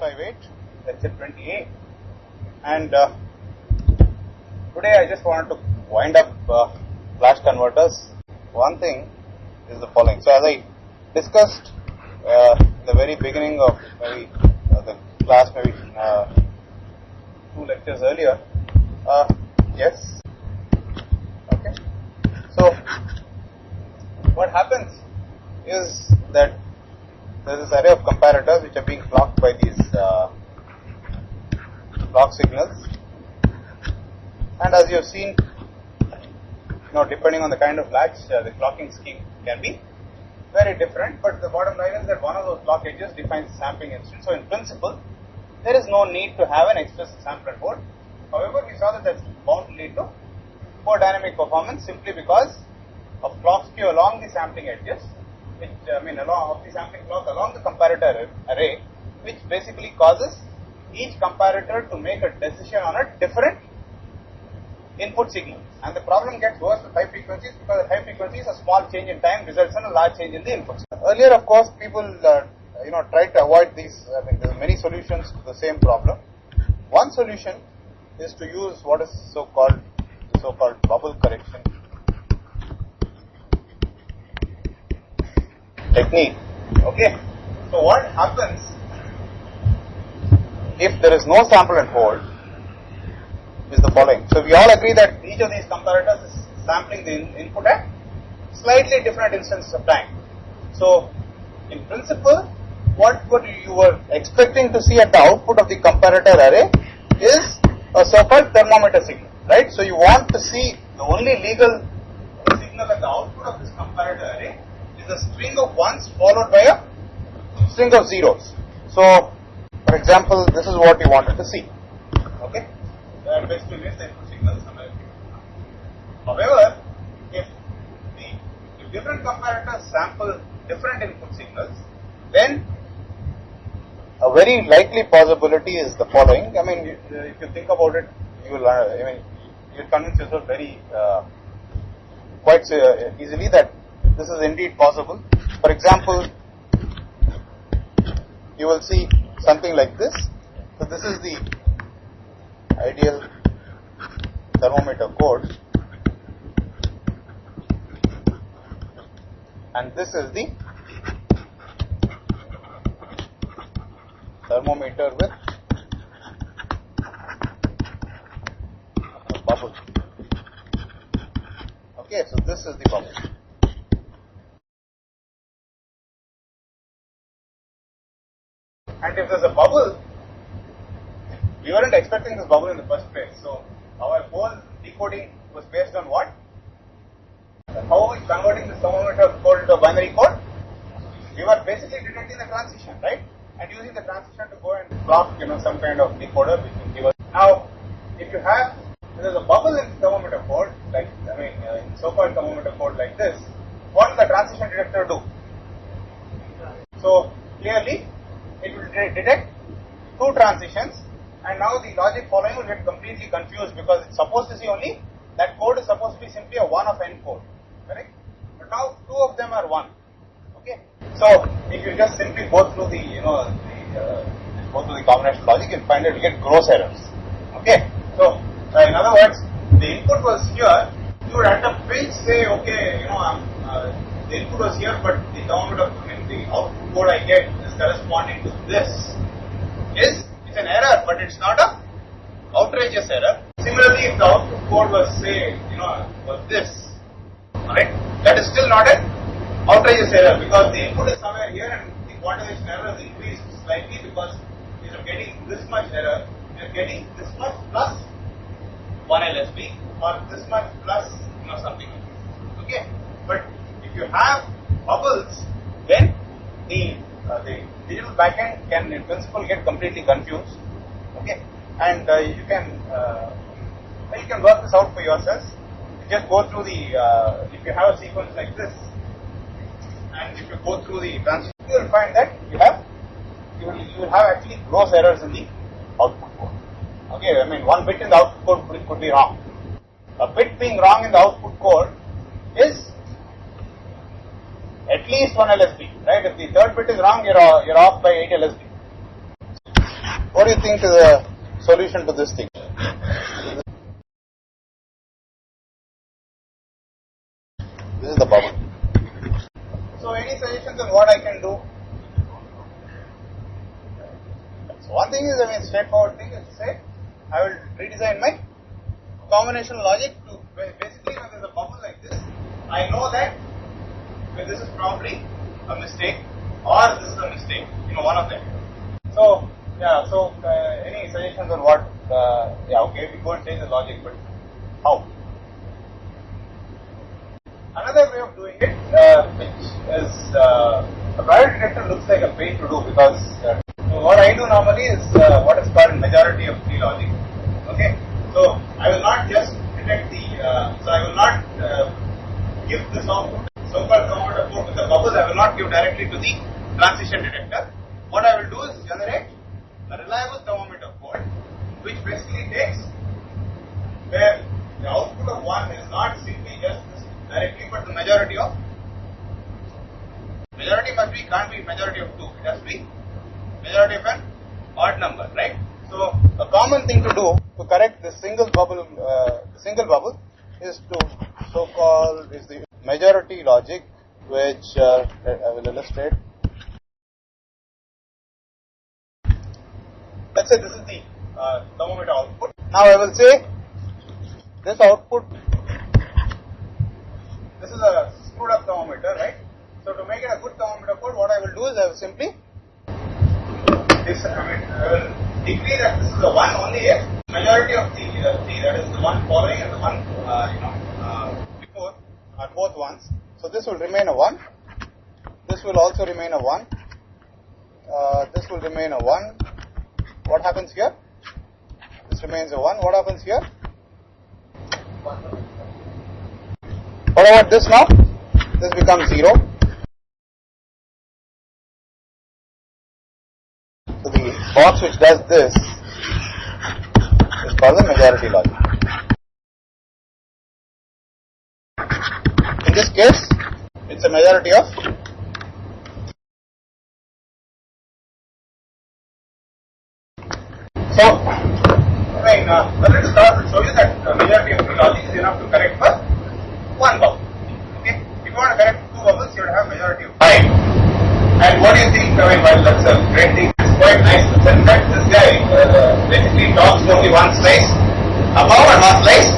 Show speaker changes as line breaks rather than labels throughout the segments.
658, lecture 28, and today I just wanted to wind up flash converters. One thing is the following. So as I discussed in the very beginning of maybe the class, maybe 2 lectures earlier, yes, okay. So what happens is that there is this array of comparators which are being clocked by these clock signals, and as you have seen, depending on the kind of latch, the clocking scheme can be very different, but the bottom line is that one of those clock edges defines the sampling instant. So in principle, there is no need to have an explicit sampler board. However, we saw that that's bound to lead to poor dynamic performance simply because of clock skew along the sampling edges, which along of the sampling clock along the comparator array, which basically causes each comparator to make a decision on a different input signal. And the problem gets worse with high frequencies, because at high frequencies a small change in time results in a large change in the input signal. Earlier, of course, people tried to avoid these. There are many solutions to the same problem. One solution is to use what is so-called bubble correction technique. Okay, so what happens if there is no sample and hold is the following. So we all agree that each of these comparators is sampling the input at slightly different instances of time. So in principle, what you were expecting to see at the output of the comparator array is a so-called thermometer signal, right? So you want to see the only legal signal at the output of this comparator array is a string of ones followed by a string of zeros. So for example, this is what you wanted to see. Okay, that basically means the input signal is somewhere. However, if different comparators sample different input signals, then a very likely possibility is the following. If you think about it, you will you'll convince yourself very quite easily that this is indeed possible. For example, you will see something like this. So this is the ideal thermometer code, and this is the thermometer with a bubble. Okay, so this is the bubble. And if there's a bubble, we weren't expecting this bubble in the first place. So our whole decoding was based on what? How are we converting this thermometer code into a binary code? We were basically detecting the transition, right? And using the transition to go and clock, some kind of decoder which will give us. Now, if there's a bubble in the thermometer code, like in so-called thermometer code like this, what will the transition detector do? So clearly, it will detect 2 transitions, and now the logic following will get completely confused because it's supposed to see only that code is supposed to be simply a 1 of n code, correct? But now 2 of them are 1. Okay, so if you just simply go through the combinational logic, you'll find that you get gross errors. Okay, so in other words, the input was here. You would at a pinch say, okay, the input was here, but the output code I get is corresponding to this. It's an error, but it's not a outrageous error. Similarly, if the output code was was this, alright, that is still not an outrageous error because the input is somewhere here and the quantization error is increased slightly because instead of getting this much error, you are getting this much plus 1 LSB or this much plus something. Okay, but if you have bubbles, then the digital backend can in principle get completely confused. Okay, and you can work this out for yourselves. You just go through if you have a sequence like this, and if you go through the transition, you will find that you will have actually gross errors in the output code. Okay, 1 bit in the output code could be wrong. A bit being wrong in the output code is at least 1 LSB, right? If the third bit is wrong, you're off by 8 LSB. What do you think is the solution to this thing? This is the bubble. So any suggestions on what I can do? So one thing is, straightforward thing is to say, I will redesign my combination logic to basically when there's a bubble like this, I know that this is probably a mistake or this is a mistake, one of them. So yeah, so any suggestions on what? Okay, we go and change the logic, but how? Another way of doing it, which is a private detector looks like a pain to do because what I do normally is what is called majority of tree logic. Okay, so I will not just detect so I will not give this output, so-called thermometer code with the bubbles. I will not give directly to the transition detector. What I will do is generate a reliable thermometer code, which basically takes where the output of 1 is not simply just this directly, but the majority of. Majority can't be majority of 2. It has to be majority of an odd number, right? So a common thing to do to correct this single bubble is to is the majority logic, which I will illustrate. Let's say this is the thermometer output. Now I will say this output, this is a screwed up thermometer, right? So to make it a good thermometer code, what I will do is I will simply I will decree that this is the one only if majority of the three, that is the one following and the one before, are both ones. So this will remain a 1. This will also remain a 1. This will remain a 1. What happens here? This remains a 1. What happens here? What about this now? This becomes 0. So the box which does this is called the majority logic. In this case, it's a majority of let us start to show you that majority of the logic is enough to correct for one bubble. Okay, if you want to correct 2 bubbles, you will have majority of 5. And what do you think? Well, that's a great thing. It's quite nice to sense that this guy basically talks only one slice above and one slice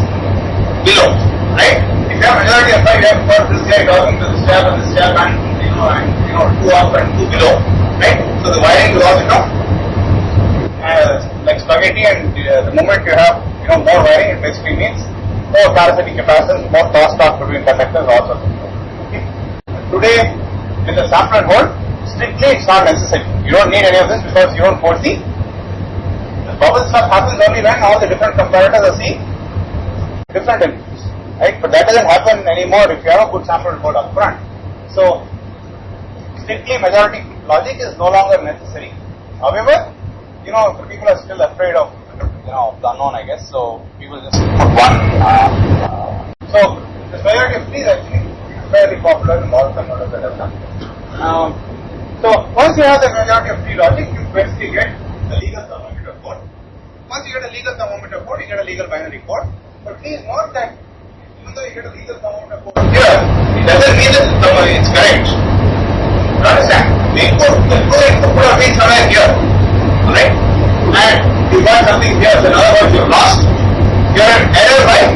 below, right? If you have majority of 5, you have got this guy talking to this tab and this tab and 2 up and 2 below, right? So the wiring will also come like spaghetti, and the moment you have more wiring, it basically means more parasitic capacitance, more crosstalk between conductors, all sorts of stuff. Okay. Today, with the sample and hold, strictly it's not necessary. You don't need any of this because you don't foresee. The bubble stuff happens only when all the different comparators are seeing different inputs, right? But that doesn't happen anymore if you have a good sample and hold up front. So strictly majority logic is no longer necessary. However, people are still afraid of the unknown, I guess. So people just put one. So the majority of 3 is actually fairly popular in all converters that have done. So once you have the majority of 3 logic, you basically get the legal thermometer code. Once you get a legal thermometer code, you get a legal binary code. But please note that even though you get a legal thermometer code here, it doesn't mean that it's correct. You understand? The input could have been somewhere here, right? And you got something here. So in other words, you've lost. You're an error by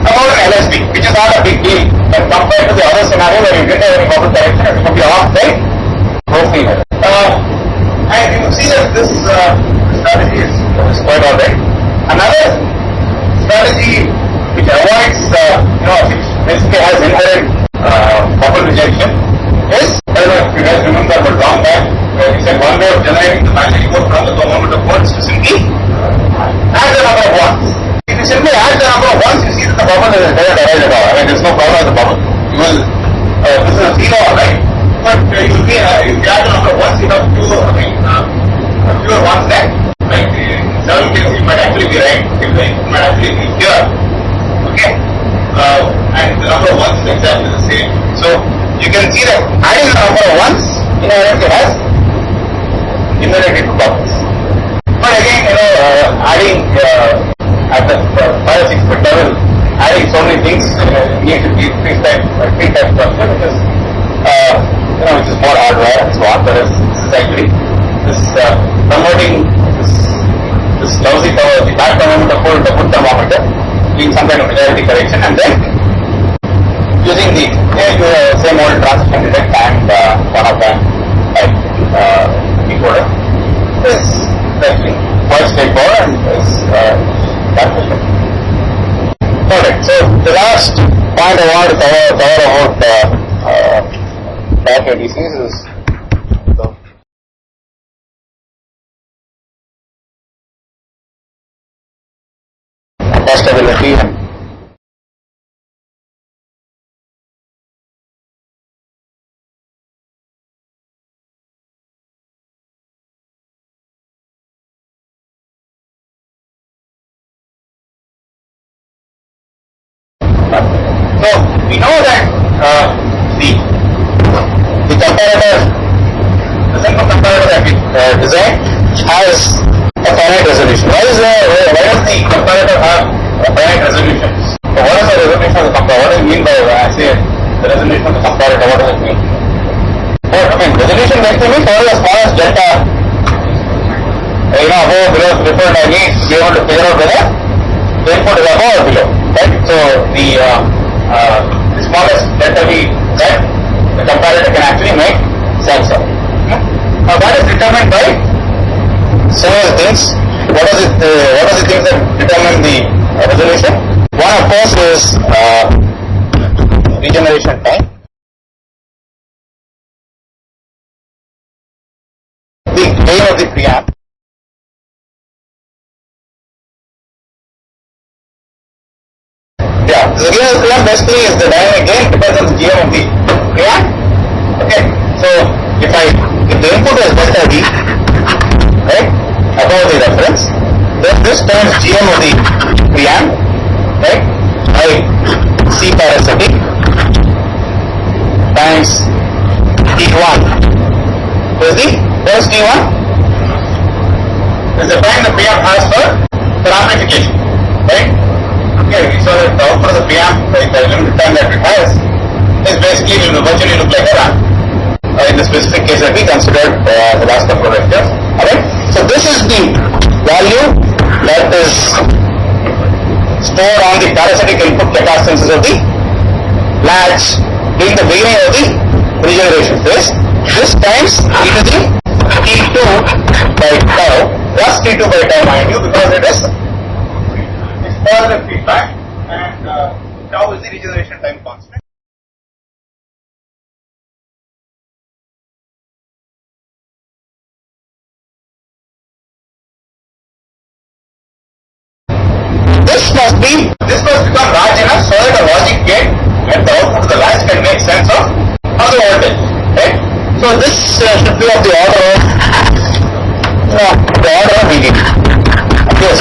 about an LSB, which is not a big deal. But compared to the other scenario where you didn't have any bubble correction, it could be off by roasting error. And you can see that this strategy is quite alright. Another strategy which avoids, which basically has inherent bubble rejection is, I don't know if you guys remember, but long back, where we said one way of generating the binary code from the thermometer code is to simply add the number of 1s. If you simply add the number of 1s, you see that the bubble doesn't arise at all. I mean, there's no problem with the bubble. You will, this is a 0, right? But you will be, if you add the number of 1s, you have fewer 1s there. Like in several cases, you might actually be right. It might actually be here. Okay? And the number of 1s is exactly the same. So you can see that adding the number of 1s inherently has inherently 2 bubbles. But adding at the 5 or 6 bit level, adding so many things need to be three-type structure, which is more hardware and so on. Whereas this is actually converting this lousy the back thermometer full to good thermometer, doing some kind of regularity correction, and then using the same old transition detect and one of them decoder. It's actually quite straightforward and is calculation. Alright, so the last point I want to cover about back ADCs is the metastability and so we know that the comparator, the simple comparator that we designed has a finite resolution. Why does the comparator have a finite resolution? So what is the resolution of the comparator? What do you mean by when I say the resolution of the comparator? What does it mean? Resolution basically means all the smallest delta, above, below, before I need to be able to figure out whether the input is above or below, right? So the smallest delta V that the comparator can actually make sense of. Now that is determined by several things. What are the things that determine the resolution? One, of course, is regeneration time. The gain of the preamp. Yeah, the gain of the preamp basically is the dynamic gain because of the GM of the preamp. Okay, so if the input is delta V, right, above the reference, then this times GM of the preamp, right, by C parasitic times T1. What is T1? Is the time the preamp has for amplification, right? Okay, we saw that the output of the preamp, like the limited time that it has, is basically will virtually look like a ramp. In the specific case that we considered the last couple of lectures. Alright, so this is the value that is stored on the parasitic input capacitance of the latch during the beginning of the regeneration phase. This times e to the T2 by tau plus T2 by tau, mind you, because it is positive feedback and tau is the regeneration time constant. This must become large enough so that a logic gate at the output of the latch can make sense of the voltage, right? So this should be of the order of VDD. Okay,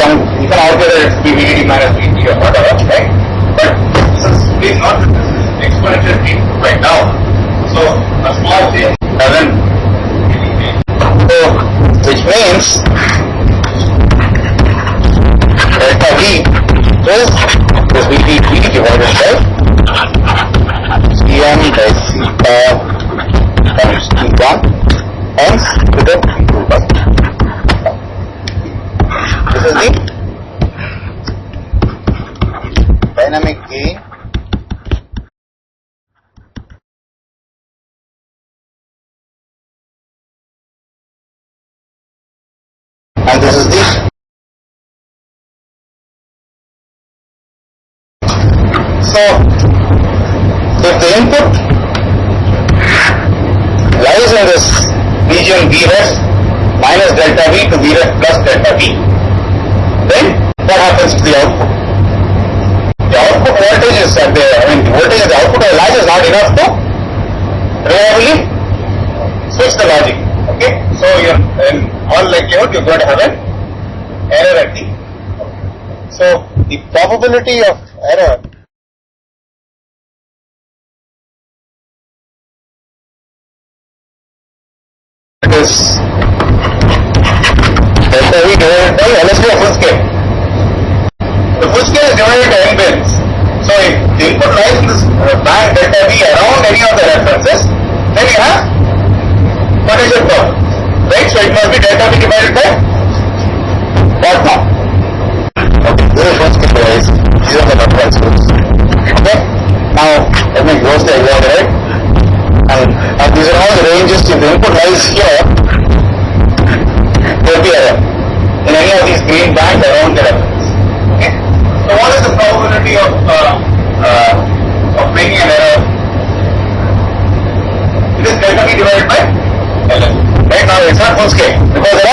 you can argue that it should be VDD minus VT or whatever, right? But please note that this is exponential t right now. So a small change doesn't really change. So which means delta V is VDD divided by CM by C times T1 hence to the T2 by. This is the dynamic gain and this is the so if the input lies in this region V rest minus delta V to V rest plus delta V, then what happens to the output? The output voltage is at the voltage at the output of the latch is not enough to reliably switch the logic. Okay, so in all likelihood you're going to have an error at the output. So the probability of error is delta V divided by LSB of full scale. divided into n bins. So if the input lies in this band delta V around any of the references, then you have potential problem, right? So it must be delta V divided by what now? Okay, this is first categorized. These are the references. Okay, now let me close the example, right? And these are all the ranges. If the input lies here, there will be error in any of these green bands around the reference. Okay, so what is the probability of making an error? It is delta V divided by LS. Right now it's not full scale because there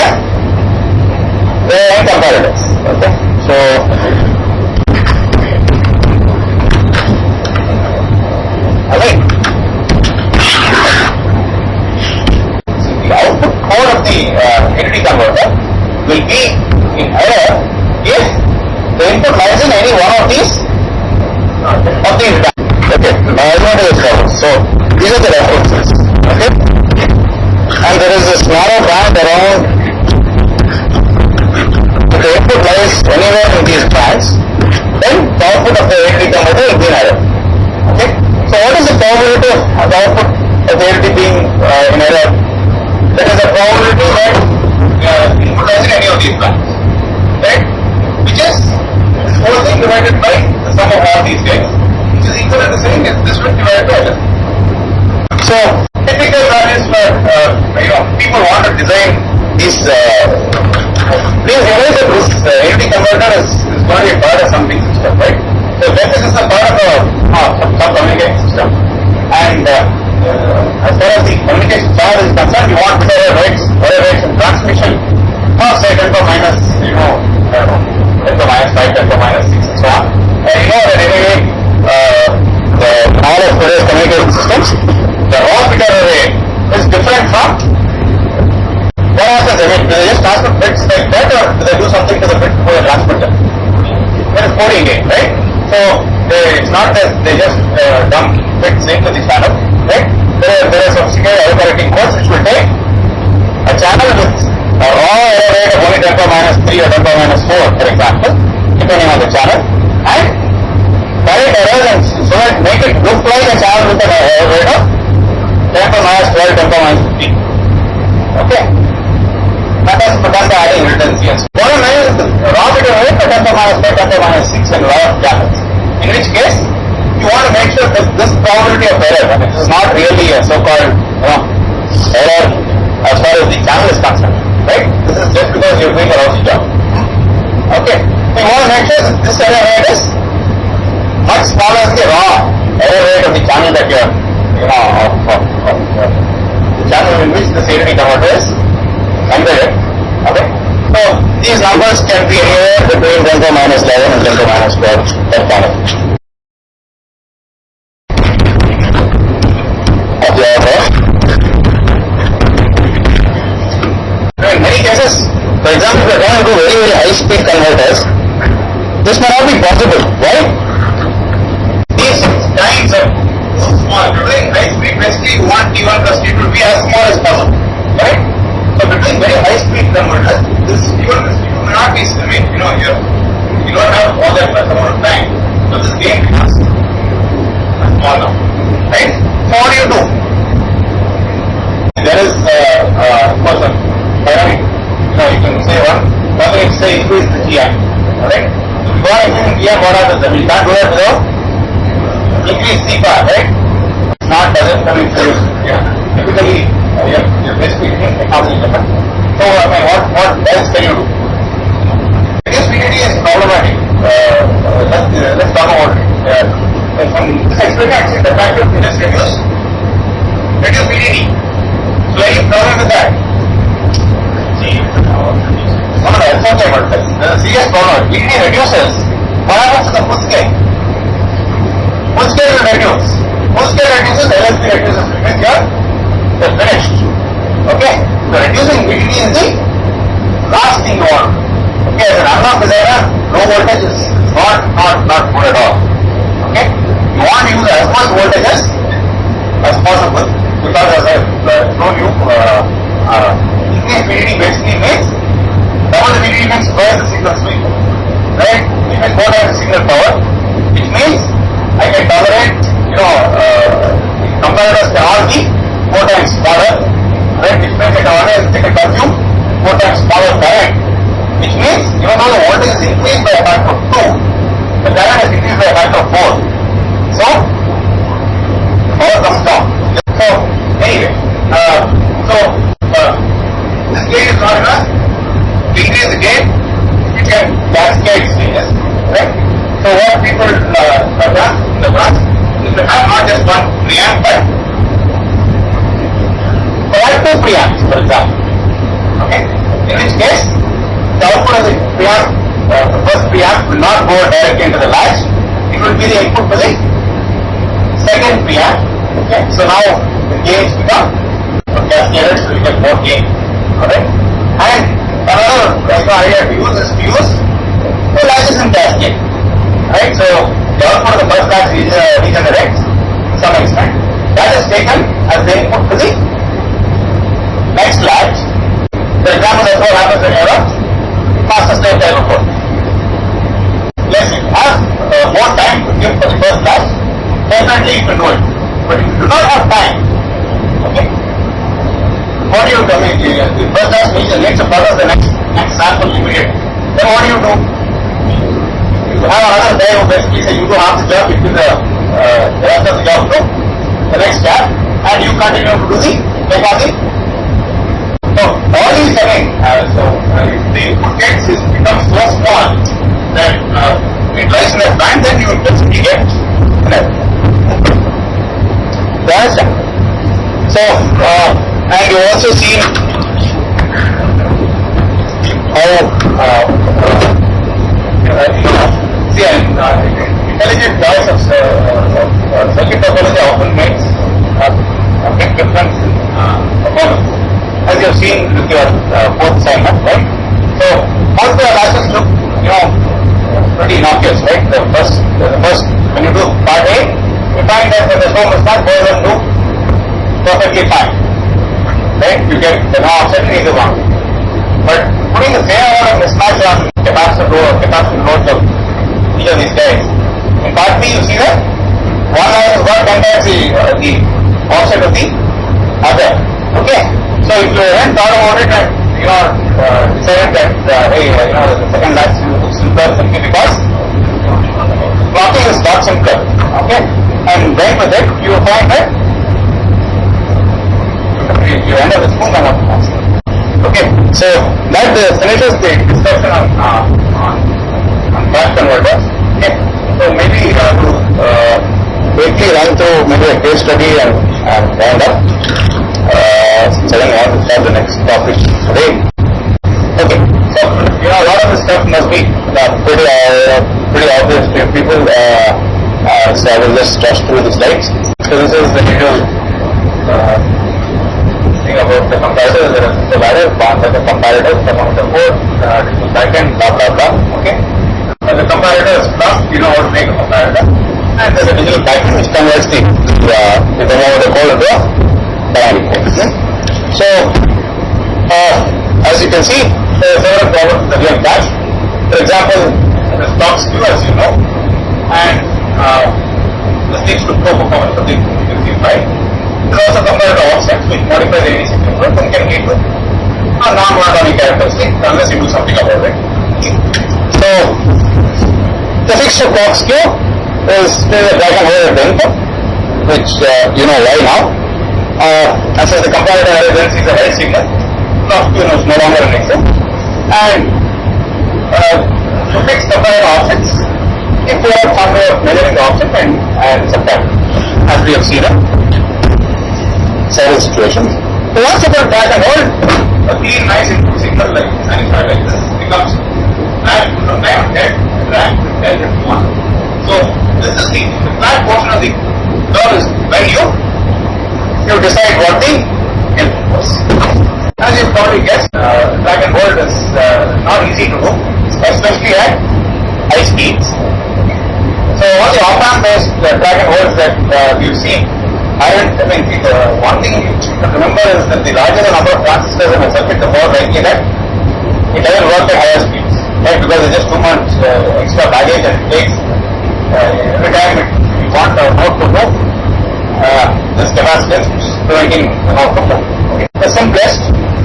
are n comparators. Okay, so alright. The output code of the ADC converter will be in error if the input lies in any one of these bands. Okay, now I want to discover. So these are the references. Okay, and there is this narrow band around. If the input lies anywhere in these bands, then the output of the ADC converter will be in error. Okay, so what is the probability of the output of the ADC being in error? That is the probability that input lies in any of these bands, right? Which is this whole thing divided by the sum of all these guys, which is equal to saying is this one divided by LS. So typical values for people want to design these. Please realize that this ADC converter is going to be part of some big system, right? So this is a part of some communication system, and as far as the communication chart is concerned, you want whatever rates in transmission, or say 10 to minus, 10 to minus 5, 10 to minus 6, and so on. And you know that anyway, all of today's communication systems, the raw bit array is different from what happens. I mean, do they just transmit bits like that, or do they do something to the bit for the transmitter? There is coding in, right? So it's not that they just dump bits into the channel, right? There are sophisticated algorithmic codes which will take a channel with a raw error rate of only 10 to minus 3 or 10 to minus 4, for example, depending on the channel, and correct errors and so that make it look like a channel with an error rate of 10 to minus 12, 10 to minus 15. Okay, that's the adding redundancy. Bottom line is the raw bit error rate of 10 to minus 5, 10 to minus 6 and a lot of channels. In which case, you want to make sure that this probability of error, I mean, this is not really a so-called error as far as the channel is concerned, right? This is just because you're doing a lousy job. Okay, so you want to make sure that this error rate is much smaller than the raw error rate of the channel that you're, the channel in which the ADC converter is embedded. Okay, so these numbers can be anywhere between 10 to minus 11 and 10 to minus 12 per channel. In many cases, for example, if you are going to do very, very high speed converters, this may not be possible. Why? These times are so small. Between high speed, basically you want T1 plus T2 to be as small as possible, right? So between very high speed converters, this T1 plus T2 may not be, I mean, you don't have all that much amount of time. So this game becomes small now, right? So what do? There is of course a dynamic, you can say one way to say increase the GM, alright? So if you want to increase GM, what happens? I mean, you can't do that without increase C bar, right? Not doesn't come into use. Typically, you're basically getting technology different. So, I mean, what else can you do? Reduce VDD is problematic. Let's talk about it. From this expression, actually, the fact that we just reduce VDD. So, any problem with that? See, it's not about this. There's a serious problem. VDD reduces. What happens to the full scale? Full scale will reduce. Full scale reduces, LSB reduces. It means you're finished. Okay? So, reducing VDD is the last thing you want. Okay, as an analog designer, low voltage is not good at all. Okay? You want to use as much voltage as possible, because as I told you, increased VDD basically means double the VDD means twice the sequence speed. Right? If is 4 times the signal power, which means I can tolerate, comparators can all be 4 times smaller, right? Which means they can consume 4 times smaller current, which means even though the voltage is increased by a factor of 2, the current is increased by a factor of 4. So, power comes down. So, anyway, this gate is not enough. To increase the gate, you can cascade stages, right? So, what people have done in the past is to have not just one preamp, but provide 2 preamps, for example. Okay? In which case, the output of the preamp, the first preamp will not go directly into the latch. It will be the input to the second preamp. Okay? So now the gains become cascaded, so you get more gain. Alright? And another idea to use is to use 2 latches in cascade. Right? So the output of the first latch regenerates to some extent. That is taken as the input to the next latch. For example, that's what happens when you have a faster slave type of code. Yes, if you have more time to give for the first latch, definitely you can do it. But if you do not have time, okay, what do you do? The first latch needs to process the next sample immediately. Then what do? You have another guy who basically says you do half the job, you do the rest of the job to the next step, and you continue to do the recording. So all these again, the input gates becomes so small that it lies in a band, then you will basically get so and you also seen how intelligent choice of circuit topology often makes a big difference in performance, as you have seen with your fourth assignment, right? So most of the latches look, pretty innocuous, right? The first when you do part A, you find that when the no mismatch, both of them do perfectly fine, right? You get the no offset in either one. But putting the same amount of mismatch on capacitor loads of each of these guys, in part B you see that one line is got 10 times the offset of the other. Okay? So if you then thought about it and decided that hey, the second latch is simpler simply because clocking is not simpler. Okay? And then with it you find that you end up with smooth amount of offset. Okay, so that finishes the discussion on bus converters. Okay, so maybe to quickly run through maybe a case study and round up. Since I don't want to start the next topic today. Okay, so a lot of this stuff must be pretty obvious to people. So I will just rush through the slides. So this is the usual thing about the comparators. There is the ladder, bonds of the comparators, among the code, digital backend, blah blah blah. Okay, and the comparator is plus, you know how to make a comparator, and there's a digital backend which converts the demo of the code into a dynamic code. So as you can see, there are several problems that we have catched. For example, the stock skew, as you know, and this leads to poor performance of the right. There are also comparator offsets which modify the ADC component and can lead to a non-monotonic characteristic unless you do something about it. So the fixed clock skew is a drag and hold at the input, which you know why now. And since the comparator resistance is a head signal, clock skew is no longer an example. And to fix comparator offsets, if we have some way of measuring the offset and subtract, as we have seen several situations. So once you put drag and hold, a clean, nice input signal like sinusoid like this becomes flat from time dead, drag, dead, and 1. So this is the flat portion of the curve is when you decide what the input was. As you probably guessed, drag and hold is not easy to do, especially at high speeds. So all the op-amp based drag and holds that we've seen, the one thing you should remember is that the larger the number of transistors in a circuit, the more likely that it doesn't work at higher speeds, right? Because there's just too much extra back baggage and it takes every time we want our node to move this capacitance which is preventing the node from moving. Okay. The simplest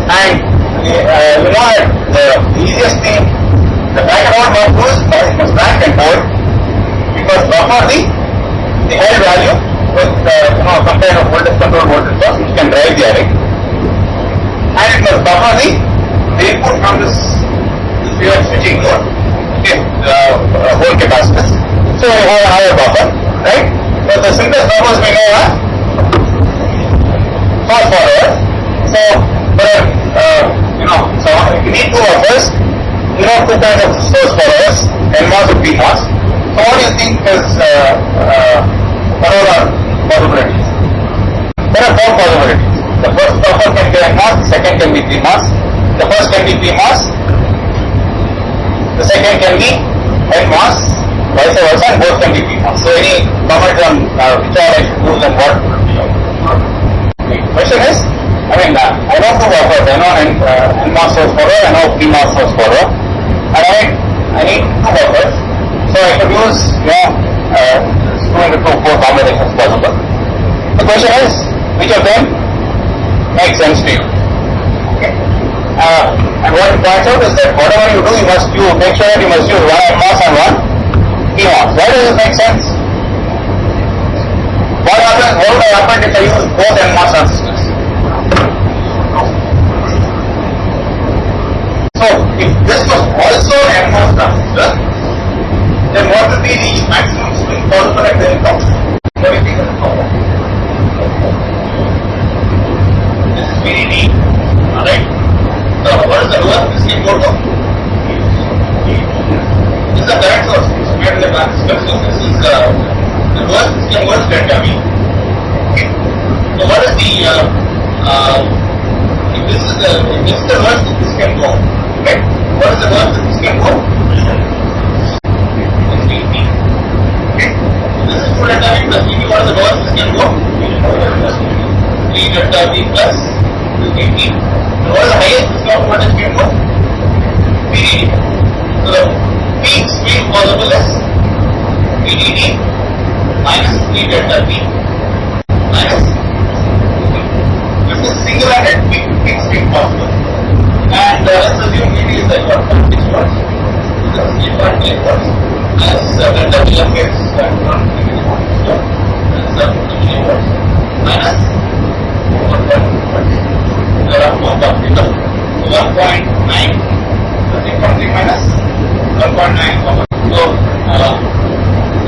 and you know that the easiest thing the back and forth must do is it must back and forth because buffer the held value with some kind of voltage control voltage source which can drive the array, and it must buffer the input from this pure switching node, okay, the whole capacitance. So we have a higher buffer, right? So the simplest buffers we know are source followers. So so if you need two buffers, you know two kinds of source followers, NMOS and PMOS. So what do you think is what are possibilities? There are four possibilities. The first buffer can be NMOS, the second can be PMOS, the first can be PMOS, the second can be NMOS, vice versa, and both can be PMOS. So any comment on which are I should use and what would be your question is, I know two buffers, I know NMOS source follower, I know PMOS source follower, and I need two buffers, so I could use 2 into 4 combinations possible. The question is, which of them makes sense to you? Okay. And what it points out is that whatever you do, you make sure that you must use one NMOS and one PMOS. Why does it make sense? What would have happened if I use both NMOS transistors? So, if this was also an NMOS transistor, then what would be the maximum swing possible at the input? What do you think of the problem? This is VDD, alright? So, what is the lowest this can go to? This is the current source, it's made in the transistor, so this is the lowest this can go is delta V. Okay. So, what is the, if this is the lowest that this can go, right? What is the lowest that this can go? This is 2 delta V plus VD. What is the lowest this can go? 3 delta V plus VD. And what is the highest this voltage can go? VDD. So the peak swing possible is VDD minus 3 delta V minus VD. This is single-handed peak swing possible. And let's assume VD is like 1.6 volts. This is 8.8 volts. As delta VM gets minus 1.9 minus 1.9. So,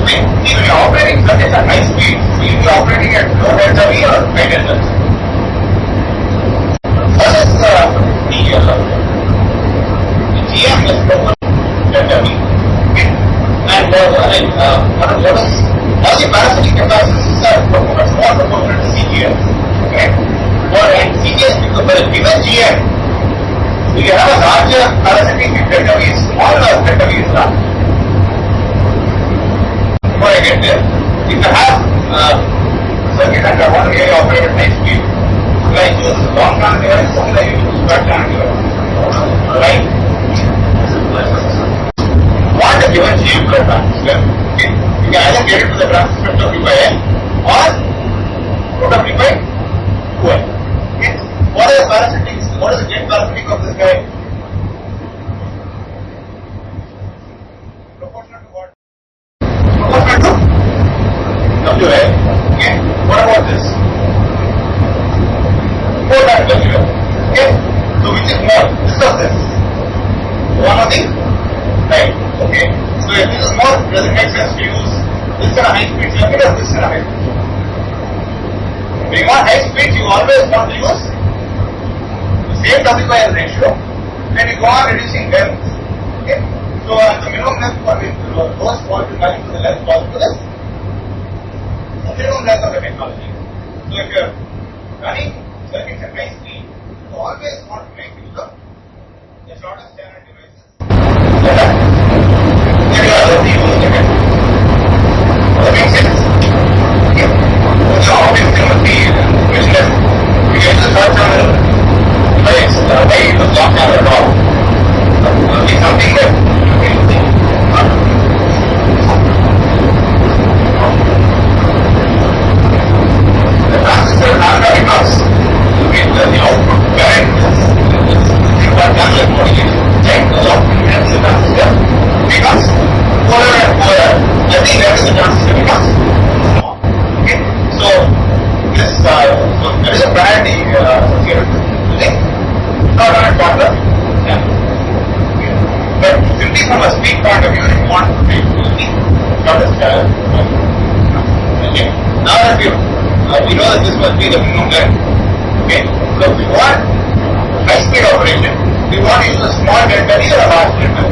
when you're operating such at high speed, you'll be operating at low delta V or high delta V. What is the GM is proper delta V? And what is all the parasitic capacities are small proportional to CGM. Okay? For CGM, for a given GM, do you have a larger parasitic if delta V is small or delta V is large? Before I get there, if I have circuit and I want to really operate at high speed, will I choose long channel device or will I use short channel device? Right? Want a given GM for a transistor, okay? You can either get it to the transistor to V by N or put a V by 2N. Okay? What are the parasitics? What is the jet parasitic of this guy? Proportional to what? Proportional to WL. Okay? What about this? 4 times WL. Okay? So which is more? This or this? One or the right? Okay. So if this is more, does it make sense to use this kind of high speed circuit or this kind of high speed? When you want high speed, you always want to use the same W/L ratio. Then you go on reducing length. Okay. So the minimum length for the lowest possible value to the length possible is the minimum length of the technology. So if you are running circuits at high speed, you always want to make use of the shortest channel devices. There you are the use again. Does that make sense? Okay. So obviously must be vision. We get the short channel device by the long channel at all. It will be something that we will see. strictly from a speed point of view, you want to take the shortest okay. Now that we know that this must be the minimum length. Okay. So if we want high speed operation, we want to use a small delta T or a large delta.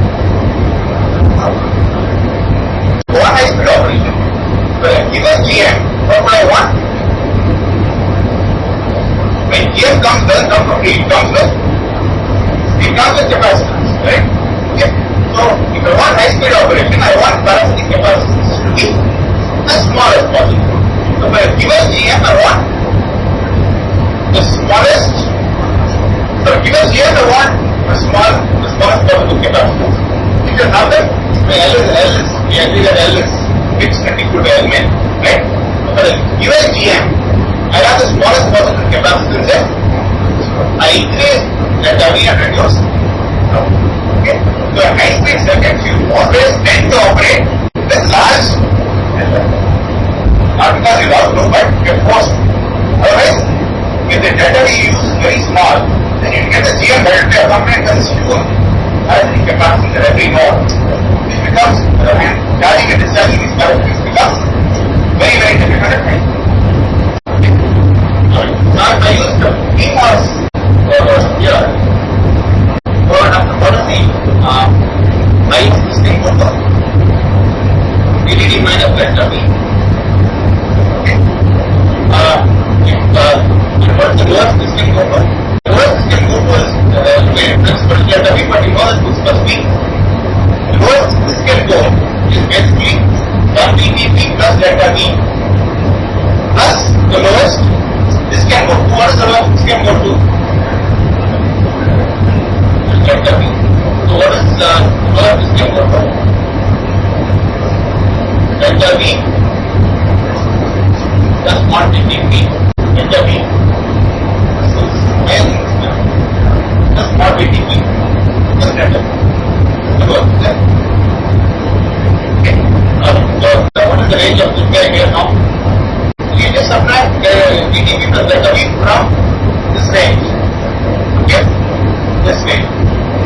For high speed operation, for a given GM, what would I want? When GM doesn't come from D, it comes with capacitance, right? Okay. So if I want high speed operation, I want parasitic capacitance to be as small as possible. So for a given GM, I want the smallest. For a given GM, I want the smallest possible capacitance. If you have that, the L is we agree that L is fixed and equal to L min, right? So for a given GM, I have the smallest possible capacitance is I increase delta V and reduce. Okay. So a high speed circuit, you always tend to operate with large delta. Not because you lost no, but you're forced. Otherwise, if the delta V you use is very small, then you get the GM delta accompanied by this huge parasitic capacitance at every node. Which becomes, charging and discharging these capacities becomes very, very difficult at times. Okay. Now if I use the PMOS here, what is the highest distinct photon? VDD minus delta V. Okay. What is the lowest distinct photon? The lowest distinct photon is principal delta V, but you know that this must be the lowest distinct photon is basically 1 VDP plus delta V plus the lowest distinct photon. What is the lowest distinct photon? Delta V. So what is the lowest distinct photon? Delta V plus 1 VDP delta V. So plus 1 VDP plus delta V. Okay. So what is the range of this guy here now? You just subtract VDP plus delta V from this range. Okay. This range.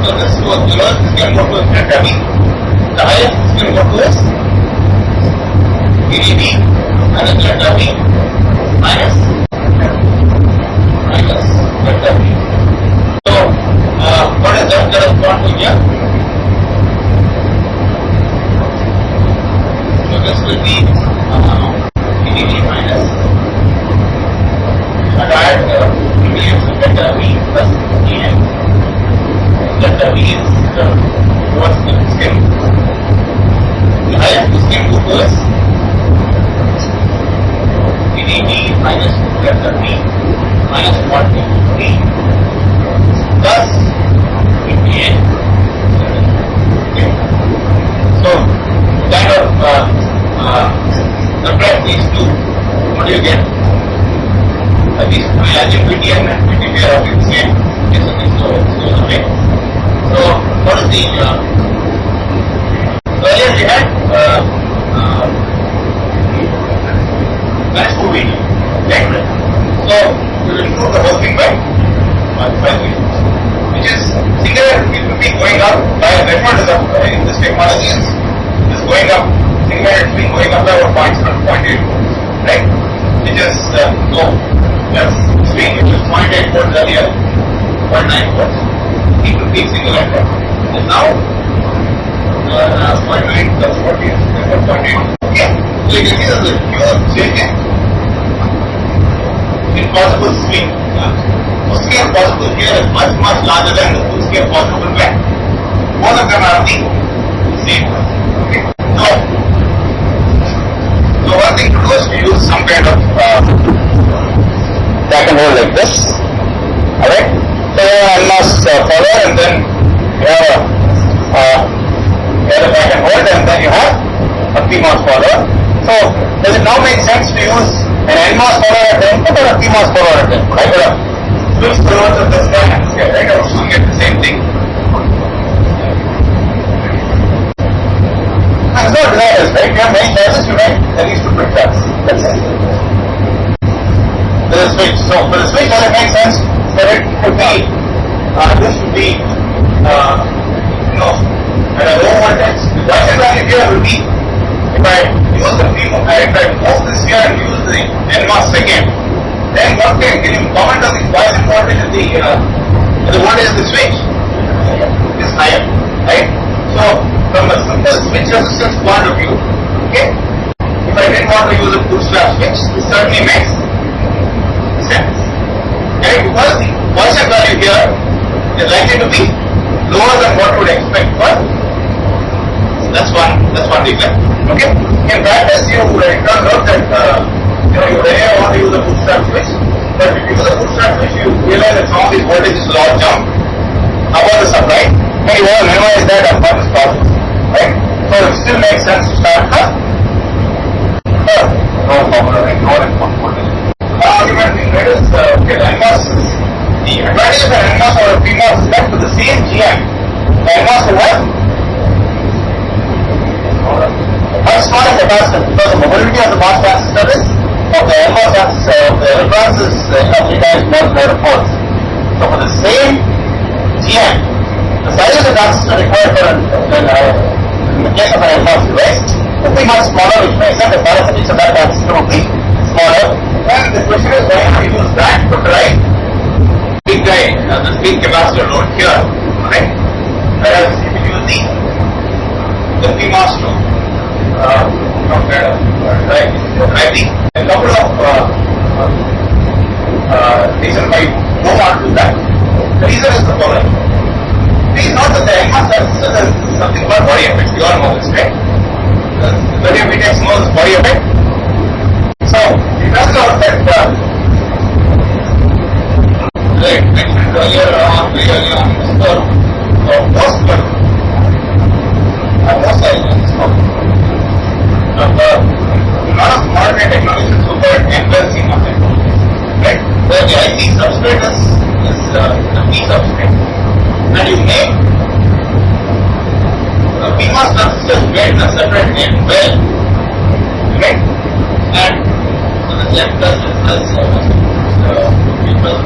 So this was the lowest this can go to is delta V. The highest this can go to is VDP minus delta V minus delta V. So what is that correspond to here? So this will be VDP minus millions of delta V plus GM. Delta V is what's the distinct? The highest distinct photon is VDP minus delta V minus 1 plus VPN. Okay. So kind of subtract these two. What do you get? These VPN and VDP are of the same. So okay. So what is the earlier we had that's 2 VD, right? So we will include the whole thing by 5 VD, which is singularity will be going up by a method in this technology is going up, singularity going up by about 0.8, right? Which is low. That's swing, which is 0.8 volts earlier, 0.9 volts. Peak to peak singularity. And now 0.9 plus 40 is 0.8. Okay. So you can see that the huge change in possible swing. The scale possible here is much larger than the scale possible where both of them are the same. Okay. So one thing to do is to use some kind of jack and hole like this. Alright. So NMOS follower, and then you have a jack and hold, and then you have a PMOS follower. So does it now make sense to use an NMOS follower at the input or a PMOS follower at the input? I could have switched the rows of this guy and this guy, right? I would still get the same thing. It's not designers, right? You have many choices, you make at least 2 pictures. That's it. For the switch. So for the switch, does it make sense that it could be, this would be, at a low here will be, if I use the PMOS, if I move this here and use the NMOS second, then what can you comment on the biasing voltage of the voltage of the switch is higher, right? So from a simple switch resistance point of view, okay, if I didn't want to use a bootstrap switch, this certainly makes sense. Okay, because the Kashyap value here is likely to be lower than what you would expect for. That's one reason. Okay. In practice, it turns out that you really want to use a bootstrap switch, but if you use a bootstrap switch, you realize that some of these voltages will all jump above the supply, and you want to minimize that as much as possible. Right? So it still makes sense to start first. No formula, no input voltage. Argument in that is okay, the NMOS is the advantage of an NMOS or a PMOS is that for the same GM, the NMOS will have much smaller capacitance because the mobility of the MOS transistor is of the NMOS transistor of the electrons is 3 times more than the ports. So for the same GM, the size of the transistor required for in the case of an NMOS device will be much smaller, which means that the parasitic of that transistor will be smaller. And the question is why not use that to drive big guy, this big capacitor load here, right? Whereas if you use the PMOS to drive a couple of reasons why you don't want to do that. The reason is the following. Please note that the NMOS transistor is something called body effect. You all know this, right? The NPTEL knows body effect. So it turns out that mentioned earlier on most elements of a lot of modern technologies so called VLSI technology, right? Where the IC substrate is the P substrate, and you make the PMOS transistor made in a separate name well, right? And so the left plus P plus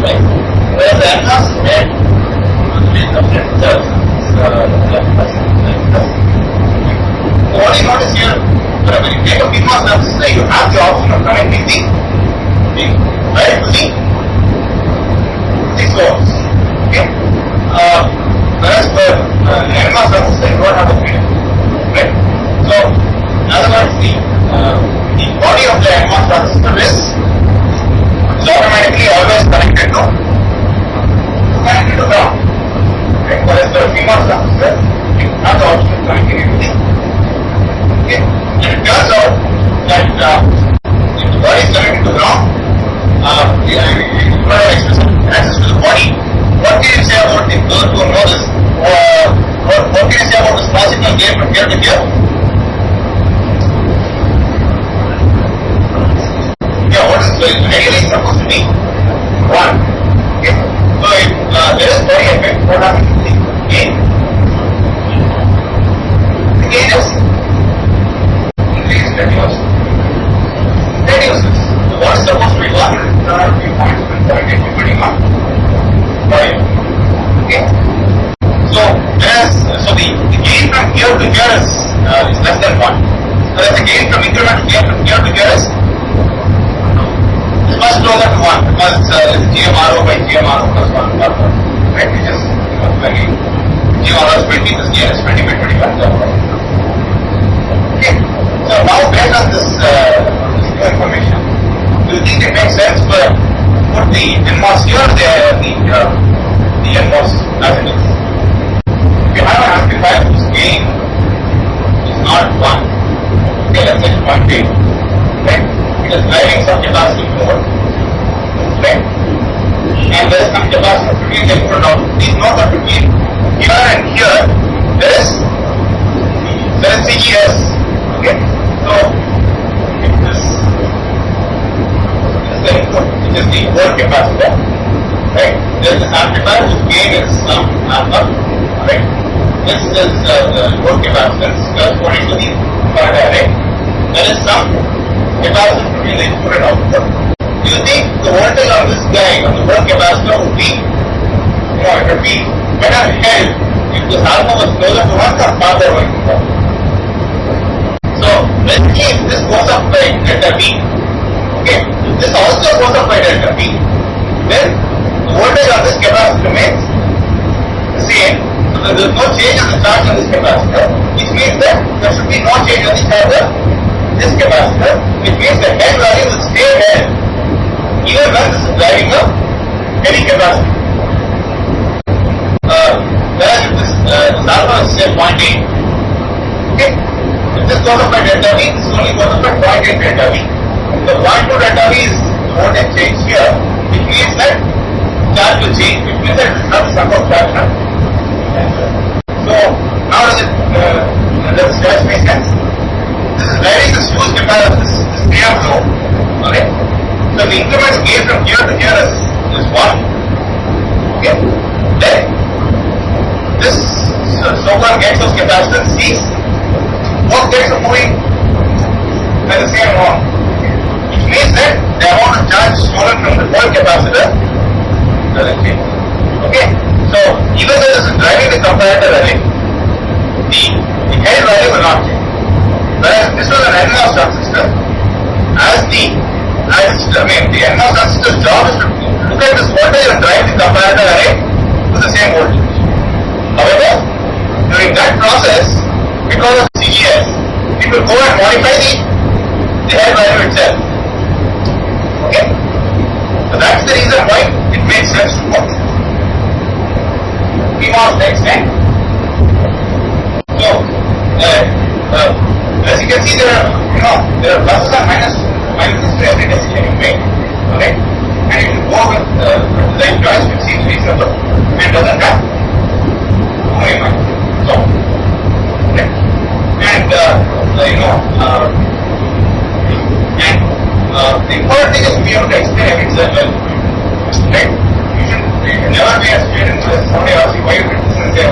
right? Whereas the NMOS is made in substrate itself, left plus. So what you notice here, when you take a PMOS transistor, you have the option of connecting the right to the source. Okay? Whereas for NMOS transistor, you don't have the freedom. Right? So, in other words, the body of the NMOS transistor is automatically always connected to ground. Right? Whereas for a PMOS transistor, you have the option of connecting it to the. Okay? And it turns out that if the body is connected to ground, you don't have access to the body. What can you say about those who know this? What can you say about the small signal gain from here to here? Yeah, what is ideally supposed to be 1. Okay? So if there is body effect, what happens to the gain? The gain is reduces. So what is supposed to be 1 is turn out to be 0.7 body. Okay? So the gain from here to here is less than 1. Whereas the gain from increment here to here is much closer to 1 because it's GMRO by GMRO plus 1. Right? Which is very GMRO is 20, this gain is 20 by 21. Okay. So now based on this new information, do you think it makes sense to put the NMOS here, the NMOS as it is? If you have an amplifier whose gain is not 1, okay, let's say 1K, right? It is driving some capacity more, right? And there is some capacity between the input and output. Please note that between here and here, there is CGS. Okay, so if this is the input, which is the load capacitor, right? There is an amplifier whose gain is some alpha, right? This is the load capacitance corresponding to the current array. There is some capacitance between the input and output. Do you think the voltage on this guy, on the load capacitor, would be, it would be better held if Because alpha was closer to 1 or farther away from 1. So basically if this goes up by delta V, okay, if this also goes up by delta V, then the voltage on this capacitor remains the same. So there is no change in the charge on this capacitor, which means that there should be no change on the charge of this capacitor, which means the head value will stay there even when this is driving a heavy capacitor. Whereas if this alpha is say 0.8, okay, if this goes up by delta V, this only goes up by 0.8 delta V. The 0.2 delta V is the voltage change here, which means that charge will change, which means that it will have some of charge now. So now does this charge make sense? This is driving this huge capacitor, this AM load, okay? So the increment gain from here to here is 1, okay? Then this so-called exhaust capacitor cease, both gates are moving by the same amount, which means that the amount of charge stolen from the whole capacitor doesn't change. Okay, so even though this is driving the comparator array, the head value will not change. Whereas this was an NMOS transistor, the NMOS transistor's job is to look at this voltage and drive the comparator array to the same voltage. However, during that process, because of CGS, it will go and modify the head value itself. Okay? So that's the reason why it makes sense to work. PMOS next time. So, as you can see, there are pluses and minuses to every decision you make. Okay? And if you go with the design choice, which seems reasonable and doesn't have so, okay. And the important thing is we have to explain everything as well, right? You should never be a student who somebody asks you why you did this and say,